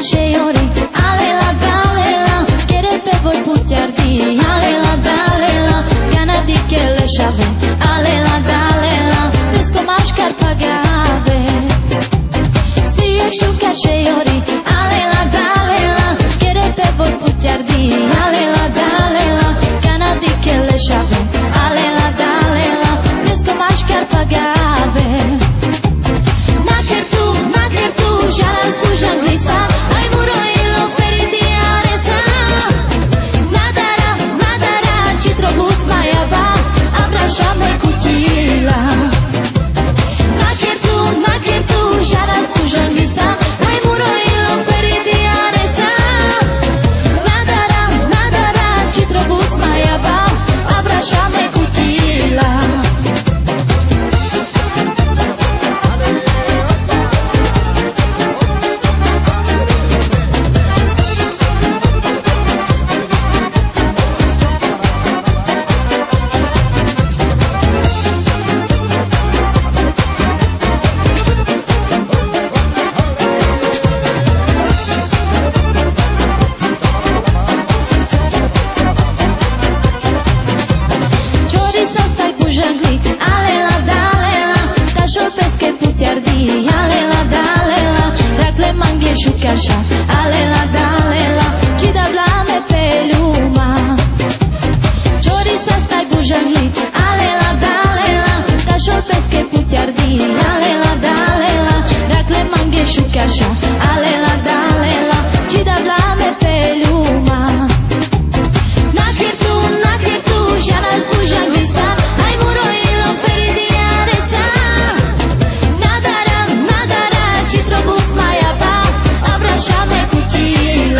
Scegliori, alela, dalela, chiede per voi putardi, alela, dalela, gana di che le chave, alela, dalela, pesco mascar pagave. Stie sciuca scegliori, alela, dalela, chiede per voi putardi, alela, dalela, gana di che le chave, alela, dalela, pesco mascar pagave. Naker tu, jaras tu janglisa. Шамай кутила. Накер ту, жарас ту жангиса, ай муроило фериди ареса. Надара, читробус моя ба, абра шамай кутила. Shukarsha, alela, dalela, ci da blame pe luma. Ciorisa stai bujangli, alela, dalela, ca șopesc e puteardi, alela, dalela, racle manghe shukarsha, alela, dalela, ci da blame pe luma. Naker tu, jaras bujangli sa, ai muroilo feridi aresa. Nadara, ci trobus mai apa. Шамай кутила.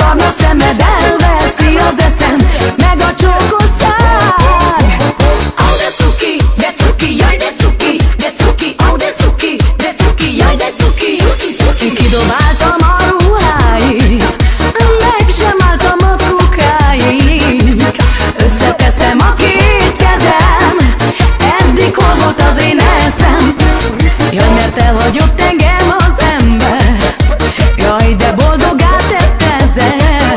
barna szemed elveszi az eszem, meg a csókos szád. Ó, de cuki, jaj, de cuki, ó, de cuki, jaj, de cuki. Kidobáltam a ruháit, meg sem álltam a kukáig. Összeteszem a két kezem, eddig hol volt az én eszem? Jaj, mert elhagyott engem az ember, jaj, de boldoggá tett ezzel.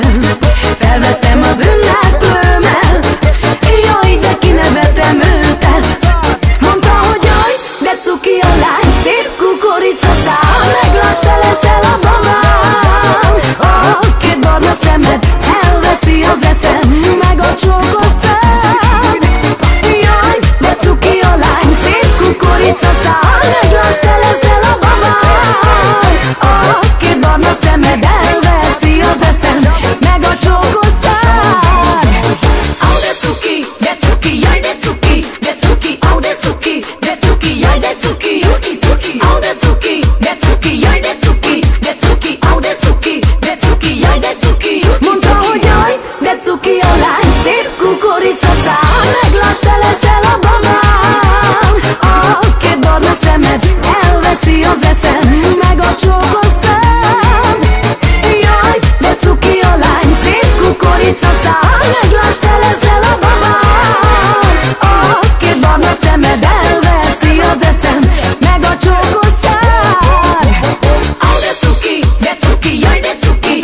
Felveszem az ünneplőmet, jaj, de kinevetem őtet. Mondta, hogy jaj, de cuki a lány, szép kukoricaszál, meglásd, te leszel a babám. A két barna szemed elveszi az eszem, meg a csókos szád. Jaj, de cuki a lány, szép kukoricaszál, meglásd, te leszel a babám. A két barna szemed elveszi az eszem, meg a csókos szád. Ó, de cuki, jaj, de cuki, ó, de cuki, jaj, de cuki. Ó, de cuki, jaj, de cuki, ó, de cuki, jaj, de cuki. Mondta, hogy jaj, de cuki a lány, szép kukoricaszál, meglásd, te leszel a babám. A két barna szemed elveszi az eszem, meg a csókos szád. Jaj, de cuki a lány, szép kukoricaszál, meglásd, te leszel a babám. A két barna szemed elveszi az eszem, meg a csókos szád. Ó, de cuki, jaj, de cuki,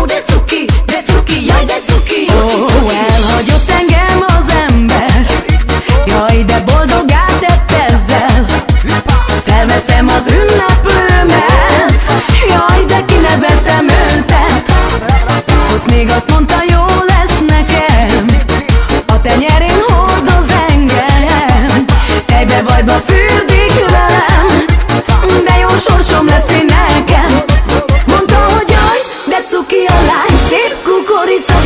ó, de cuki, jaj, de cuki. Ó, elhagyott engem az ember, jaj, de boldoggá tett ezzel. Felveszem az ünneplőmet, jaj, de kinevetem őtet. Azt még azt mondta, jó lesz nekem, a tenyerén hordoz engem. Tejbe-vajba fürdik velem, de jó sorsom lesz én nekem. Mondta, hogy jaj, de cuki a lány, szép kukorica